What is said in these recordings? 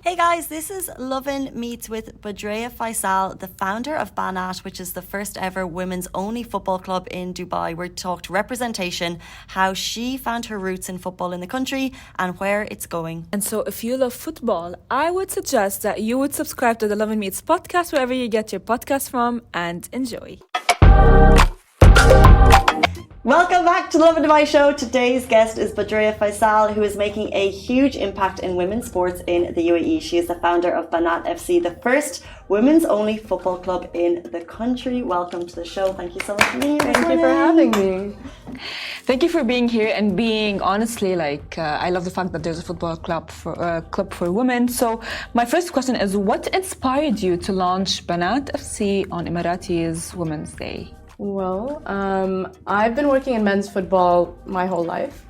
Hey guys, this is Lovin Meets with Badrea Faisal, the founder of Banat, which is the first ever women's only football club in Dubai. We talked representation, how she found her roots in football in the country and where it's going. And so if you love football, I would suggest that you would subscribe to the Lovin Meets podcast wherever you get your podcast from and enjoy. Welcome back to the Lovin Dubai show. Today's guest is Badrea Faisal, who is making a huge impact in women's sports in the UAE. She is the founder of Banat FC, the first women's only football club in the country. Welcome to the show. Thank you so much for being here. Thank you for having me. Thank you for being here and being honestly I love the fact that there's a football club for women. So my first question is, what inspired you to launch Banat FC on Emirati's Women's Day? Well, I've been working in men's football my whole life.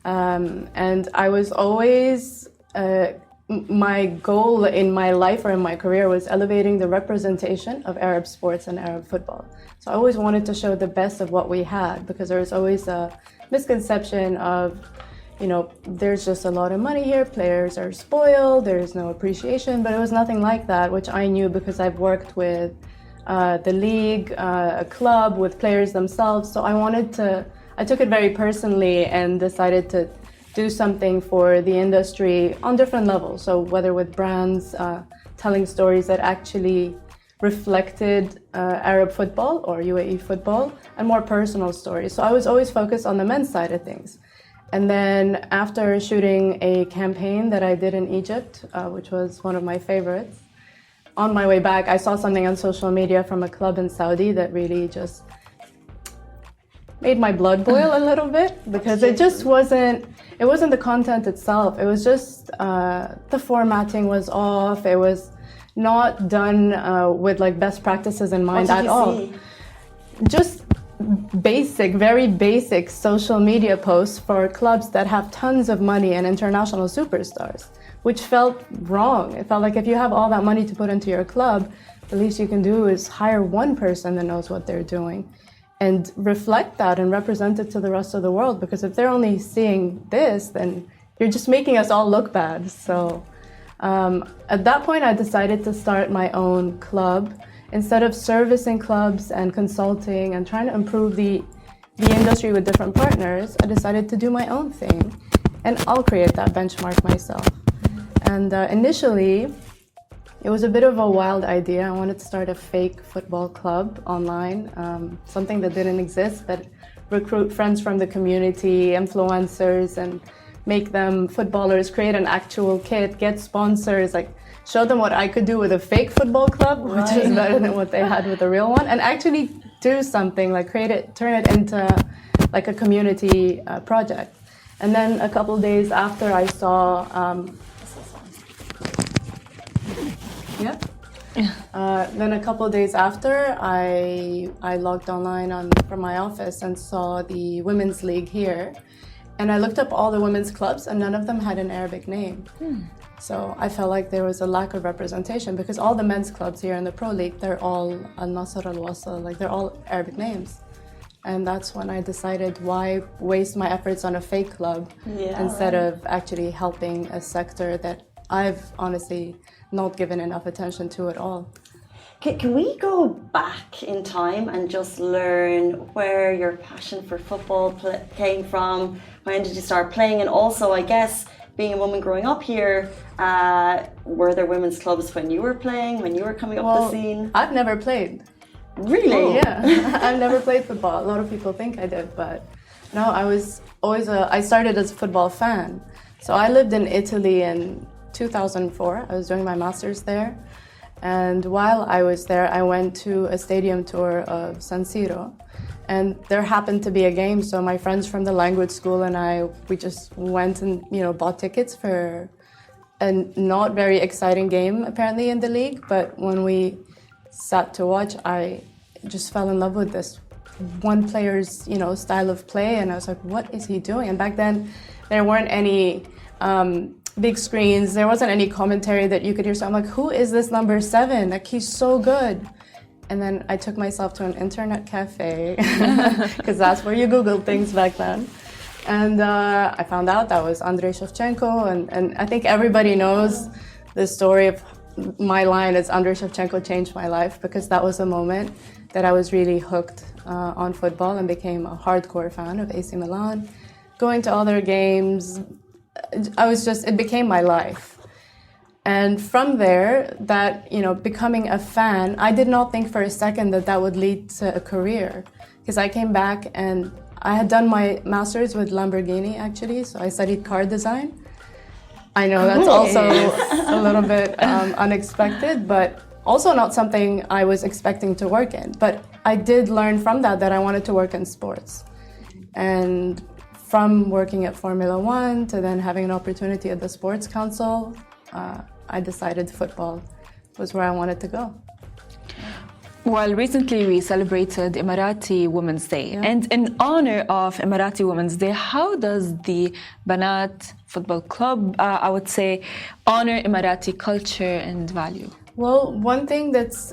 And I was always, my goal in my life or in my career was elevating the representation of Arab sports and Arab football. So I always wanted to show the best of what we had, because there was always a misconception of, there's just a lot of money here, players are spoiled, there's no appreciation, but it was nothing like that, which I knew because I've worked with the league, a club, with players themselves. So I took it very personally and decided to do something for the industry on different levels. So whether with brands, telling stories that actually reflected Arab football or UAE football, and more personal stories. So I was always focused on the men's side of things. And then after shooting a campaign that I did in Egypt, which was one of my favorites, on my way back, I saw something on social media from a club in Saudi that really just made my blood boil a little bit, because it wasn't the content itself. It was just, the formatting was off. It was not done with best practices in mind at all. Just very basic social media posts for clubs that have tons of money and international superstars, which felt wrong. It felt like if you have all that money to put into your club, the least you can do is hire one person that knows what they're doing and reflect that and represent it to the rest of the world. Because if they're only seeing this, then you're just making us all look bad. So at that point, I decided to start my own club. Instead of servicing clubs and consulting and trying to improve the industry with different partners, I decided to do my own thing, and I'll create that benchmark myself. And initially, it was a bit of a wild idea. I wanted to start a fake football club online, something that didn't exist, but recruit friends from the community, influencers, and make them footballers, create an actual kit, get sponsors, show them what I could do with a fake football club, which is better than what they had with a real one, and actually do something, turn it into a community project. And then a couple days after I saw, then a couple days after I logged online from my office and saw the women's league here, and I looked up all the women's clubs, and none of them had an Arabic name. So I felt like there was a lack of representation, because all the men's clubs here in the Pro League, they're all Al-Nasr, Al-Wasl, they're all Arabic names. And that's when I decided, why waste my efforts on a fake club instead of actually helping a sector that I've honestly not given enough attention to at all. Can we go back in time and just learn where your passion for football came from? When did you start playing? And also, I guess, being a woman growing up here, were there women's clubs when you were playing, when you were coming up the scene? I've never played. Really? Yeah, I've never played football. A lot of people think I did, but no, I was always I started as a football fan. So I lived in Italy in 2004. I was doing my master's there. And while I was there, I went to a stadium tour of San Siro. And there happened to be a game, so my friends from the language school and we just went and bought tickets for a not very exciting game apparently in the league. But when we sat to watch, I just fell in love with this one player's style of play, and I was like, what is he doing? And back then, there weren't any big screens. There wasn't any commentary that you could hear. So I'm like, who is this number 7? He's so good. And then I took myself to an internet cafe, because that's where you Googled things back then. And I found out that was Andrei Shevchenko, and I think everybody knows the story of my line is Andrei Shevchenko changed my life, because that was a moment that I was really hooked on football and became a hardcore fan of AC Milan. Going to all their games, it became my life. And from there, becoming a fan, I did not think for a second that would lead to a career. Because I came back and I had done my master's with Lamborghini, actually, so I studied car design. I know that's also a little bit unexpected, but also not something I was expecting to work in. But I did learn from that I wanted to work in sports. And from working at Formula One to then having an opportunity at the Sports Council, I decided football was where I wanted to go. Well, recently we celebrated Emirati Women's Day. Yeah. And in honor of Emirati Women's Day, how does the Banat Football Club, I would say, honor Emirati culture and value? Well, one thing that's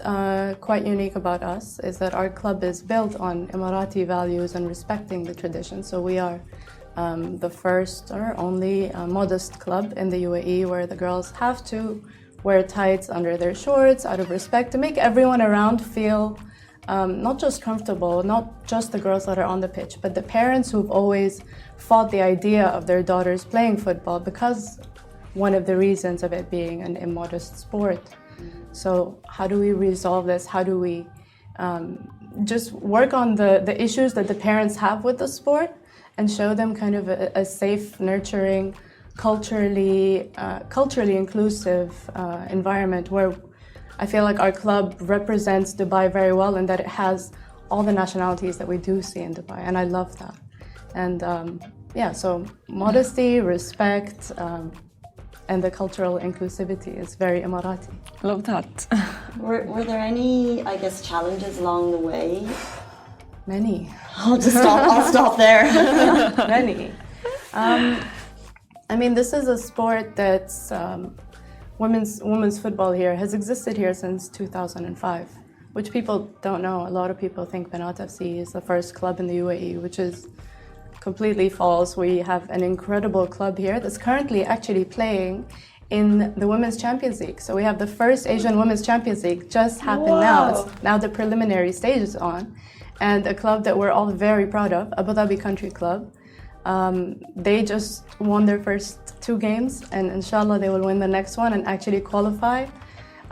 quite unique about us is that our club is built on Emirati values and respecting the tradition. So we are the first or only modest club in the UAE where the girls have to wear tights under their shorts out of respect to make everyone around feel not just comfortable, not just the girls that are on the pitch, but the parents who've always fought the idea of their daughters playing football because one of the reasons of it being an immodest sport. So how do we resolve this? How do we just work on the issues that the parents have with the sport and show them kind of a safe, nurturing, culturally inclusive environment where I feel like our club represents Dubai very well, and that it has all the nationalities that we do see in Dubai, and I love that. And so modesty, respect, and the cultural inclusivity is very Emirati. Love that. Were there any, I guess, challenges along the way? Many. I'll stop there. Many. I mean, this is a sport that's women's football here has existed here since 2005, which people don't know. A lot of people think Banat FC is the first club in the UAE, which is completely false. We have an incredible club here that's currently actually playing in the Women's Champions League. So we have the first Asian Women's Champions League just happened now. It's now the preliminary stage is on. And a club that we're all very proud of, Abu Dhabi Country Club. They just won their first 2 games, and inshallah they will win the next one and actually qualify.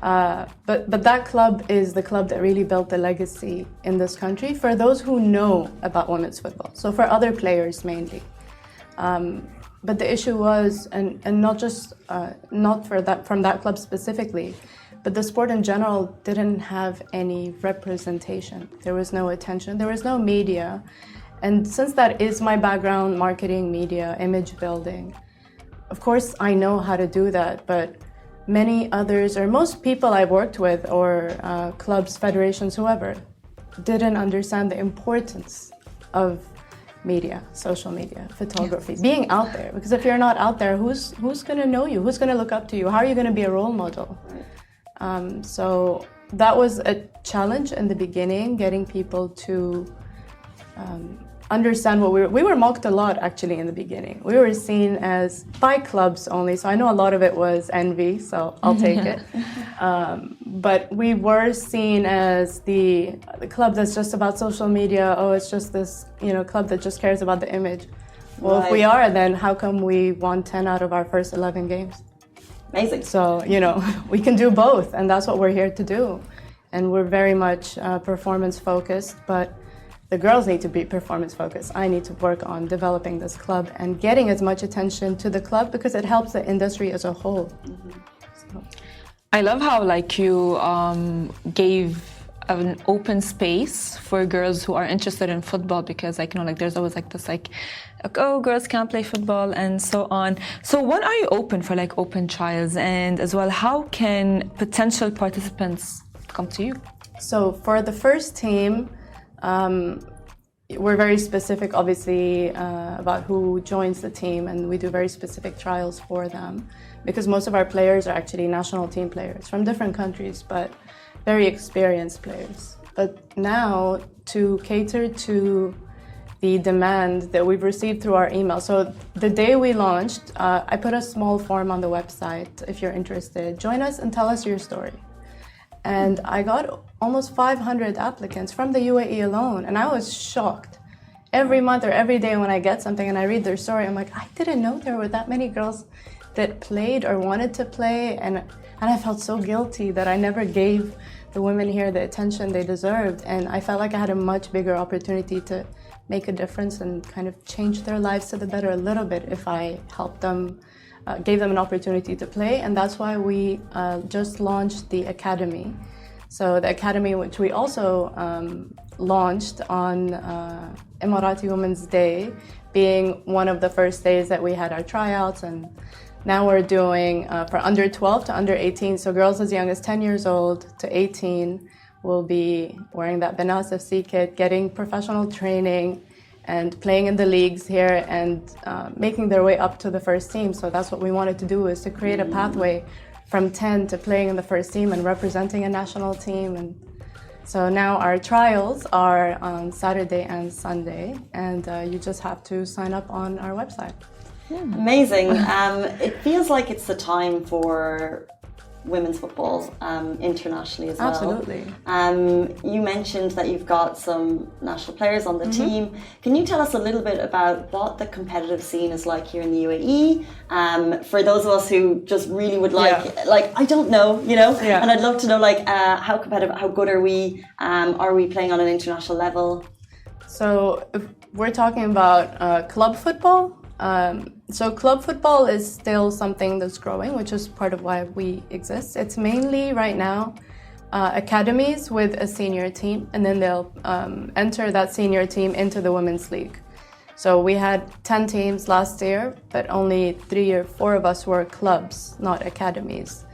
But that club is the club that really built the legacy in this country for those who know about women's football. So for other players mainly. But the issue was, and not just not from that club specifically, but the sport in general didn't have any representation. There was no attention. There was no media. And since that is my background, marketing, media, image building, of course I know how to do that, but many others, or most people I've worked with, or clubs, federations, whoever, didn't understand the importance of media, social media, photography, being out there. Because if you're not out there, who's going to know you? Who's going to look up to you? How are you going to be a role model? So that was a challenge in the beginning, getting people to understand what we were mocked a lot actually in the beginning. We were seen as by clubs only, so I know a lot of it was envy, so I'll take it. But we were seen as the club that's just about social media. Oh, it's just this club that just cares about the image. Well, if we are, then how come we won 10 out of our first 11 games? Amazing. So, we can do both, and that's what we're here to do. And we're very much performance focused, but the girls need to be performance focused. I need to work on developing this club and getting as much attention to the club because it helps the industry as a whole. So. I love how you gave an open space for girls who are interested in football, because there's always this oh, girls can't play football and so on. So when are you open for open trials, and as well how can potential participants come to you? So for the first team, we're very specific, obviously, about who joins the team, and we do very specific trials for them because most of our players are actually national team players from different countries, but very experienced players. But now, to cater to the demand that we've received through our email. So the day we launched, I put a small form on the website. If you're interested, join us and tell us your story. And I got almost 500 applicants from the UAE alone, and I was shocked. Every month or every day when I get something and I read their story, I'm like, I didn't know there were that many girls that played or wanted to play, and I felt so guilty that I never gave the women here the attention they deserved, and I felt like I had a much bigger opportunity to make a difference and kind of change their lives to the better a little bit if I helped them, gave them an opportunity to play, and that's why we just launched the Academy. So the Academy, which we also launched on Emirati Women's Day, being one of the first days that we had our tryouts, and now we're doing for under 12 to under 18, so girls as young as 10 years old to 18 will be wearing that Banat FC kit, getting professional training and playing in the leagues here and making their way up to the first team. So that's what we wanted to do, is to create a pathway from 10 to playing in the first team and representing a national team. And so now our trials are on Saturday and Sunday, and you just have to sign up on our website. Amazing. It feels like it's the time for women's football internationally as well. Absolutely. You mentioned that you've got some national players on the team. Can you tell us a little bit about what the competitive scene is like here in the UAE? For those of us who just really would like I don't know, you know, and I'd love to know how competitive, how good are we? Are we playing on an international level? So if we're talking about club football. So club football is still something that's growing, which is part of why we exist. It's mainly right now academies with a senior team, and then they'll enter that senior team into the women's league. So we had 10 teams last year, but only 3 or 4 of us were clubs, not academies.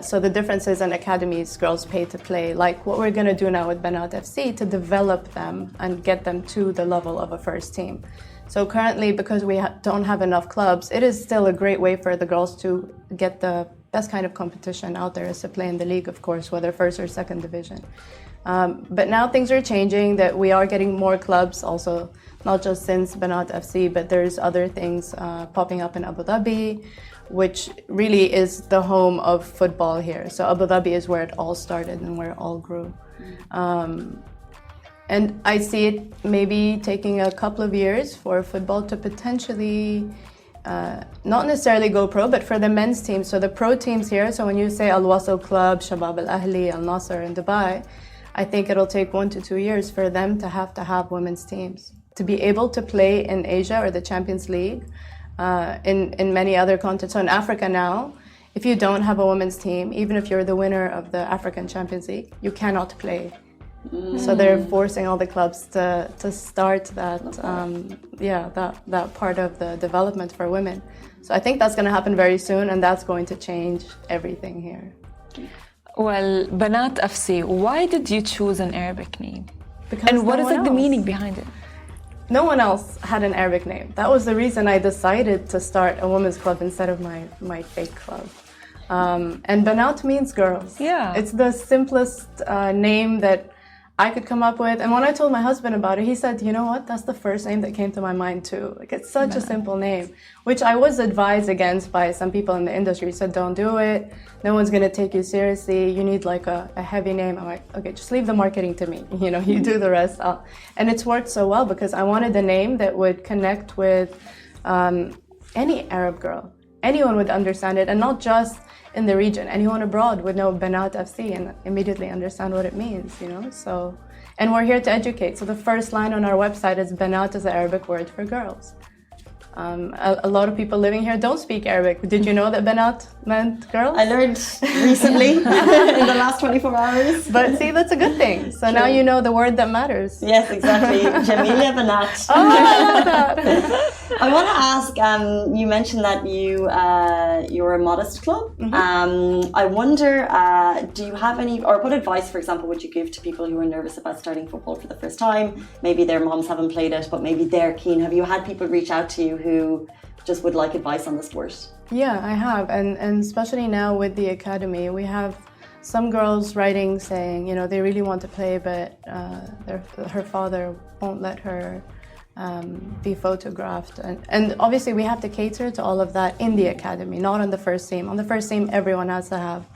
So the difference is in academies, girls pay to play, like what we're going to do now with Banat FC, to develop them and get them to the level of a first team. So currently, because we don't have enough clubs, it is still a great way for the girls to get the best kind of competition out there, is to play in the league, of course, whether first or second division. But now things are changing, that we are getting more clubs also, not just since Banat FC, but there's other things popping up in Abu Dhabi, which really is the home of football here. So Abu Dhabi is where it all started and where it all grew. And I see it maybe taking a couple of years for football to potentially not necessarily go pro, but for the men's team. So the pro teams here, so when you say Al Wasl Club, Shabab Al Ahli, Al Nasser in Dubai, I think it'll take 1 to 2 years for them to have women's teams. To be able to play in Asia or the Champions League, in many other continents. So in Africa now, if you don't have a women's team, even if you're the winner of the African Champions League, you cannot play. So they're forcing all the clubs to start that, that part of the development for women. So I think that's going to happen very soon, and that's going to change everything here. Well, Banat FC, why did you choose an Arabic name? Because and what is the meaning behind it? No one else had an Arabic name. That was the reason I decided to start a women's club instead of my fake club. And Banat means girls. Yeah. It's the simplest name that I could come up with. And when I told my husband about it, he said, you know what, that's the first name that came to my mind too. Like, it's such a simple name, which I was advised against by some people in the industry. He said, don't do it. No one's going to take you seriously. You need like a heavy name. I'm like, okay, just leave the marketing to me. You know, you do the rest. And it's worked so well because I wanted a name that would connect with any Arab girl. Anyone would understand it, and not just in the region. Anyone abroad would know Banat FC and immediately understand what it means, you know? So, and we're here to educate. So the first line on our website is Banat is the Arabic word for girls. A lot of people living here don't speak Arabic. Did you know that Banat meant girls? I learned recently in the last 24 hours. But see, that's a good thing. So now you know the word that matters. Yes, exactly. Jamila Banat. Oh, I love that. I want to ask, you mentioned that you're a modest club. I wonder, do you have any, or what advice, for example, would you give to people who are nervous about starting football for the first time? Maybe their moms haven't played it, but maybe they're keen. Have you had people reach out to you who just would like advice on the sport? Yeah, I have. And especially now with the academy, we have some girls writing saying, you know, they really want to play, but her father won't let her be photographed. And obviously we have to cater to all of that in the academy, not on the first team. On the first team, everyone has to have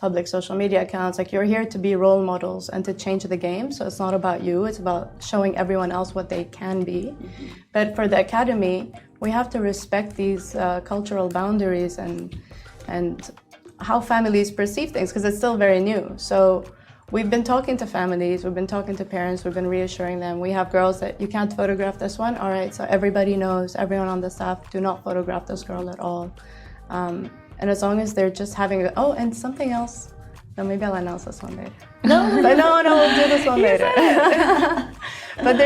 public social media accounts. Like, you're here to be role models and to change the game. So it's not about you, it's about showing everyone else what they can be. But for the academy, we have to respect these cultural boundaries and how families perceive things, because it's still very new. So we've been talking to families, we've been talking to parents, we've been reassuring them. We have girls that you can't photograph this one. All right, so everybody knows, everyone on the staff, do not photograph this girl at all. And as long as they're just having, and something else. No, maybe I'll announce this one later. No, we'll do this one later. But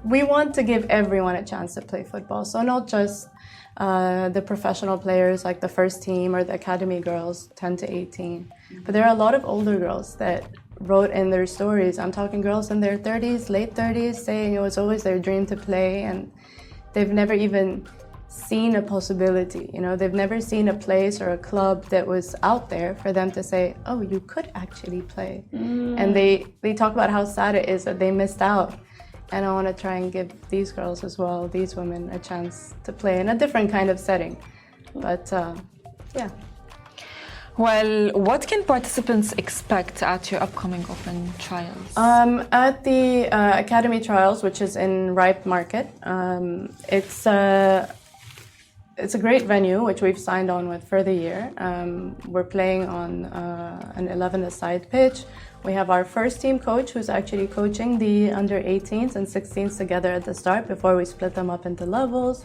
we want to give everyone a chance to play football. So not just the professional players like the first team or the academy girls, 10 to 18. But there are a lot of older girls that wrote in their stories. I'm talking girls in their 30s, late 30s, saying it was always their dream to play, and they've never even seen a possibility. They've never seen a place or a club that was out there for them to say, oh, you could actually play. And they talk about how sad it is that they missed out. And I want to try and give these girls as well, these women, a chance to play in a different kind of setting. But yeah. Well, what can participants expect at your upcoming open trials? At the Academy Trials, which is in Ripe Market, it's a great venue, which we've signed on with for the year. We're playing on an 11-a-side pitch. We have our first team coach who's actually coaching the under 18s and 16s together at the start before we split them up into levels.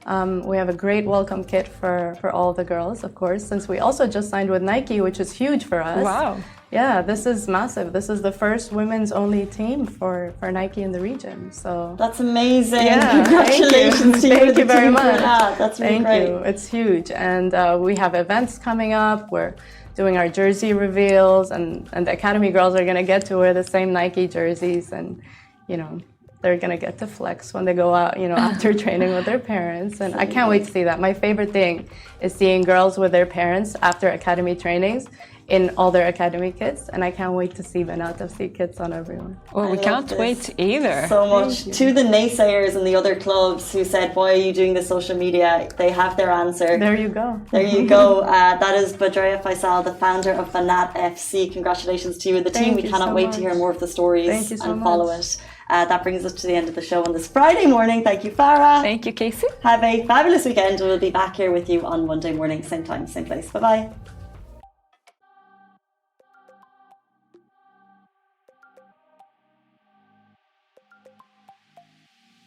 We have a great welcome kit for all the girls, of course, since we also just signed with Nike, which is huge for us. Wow. Yeah, this is massive. This is the first women's only team for Nike in the region. So that's amazing. Yeah, congratulations to you. Thank you very much. That's really great. Thank you. It's huge. And we have events coming up. We're doing our jersey reveals, and the academy girls are going to get to wear the same Nike jerseys, and they're going to get to flex when they go out, after training with their parents. And I can't wait to see that. My favorite thing is seeing girls with their parents after academy trainings in all their academy kits. And I can't wait to see Banat FC kits on everyone. Well, we can't wait either. So much. To the naysayers and the other clubs who said, why are you doing this social media? They have their answer. There you go. There you go. That is Badreya Faisal, the founder of Banat FC. Congratulations to you and the team. We cannot wait to hear more of the stories and follow it. That brings us to the end of the show on this Friday morning. Thank you, Farah. Thank you, Casey. Have a fabulous weekend. We'll be back here with you on Monday morning, same time, same place. Bye-bye.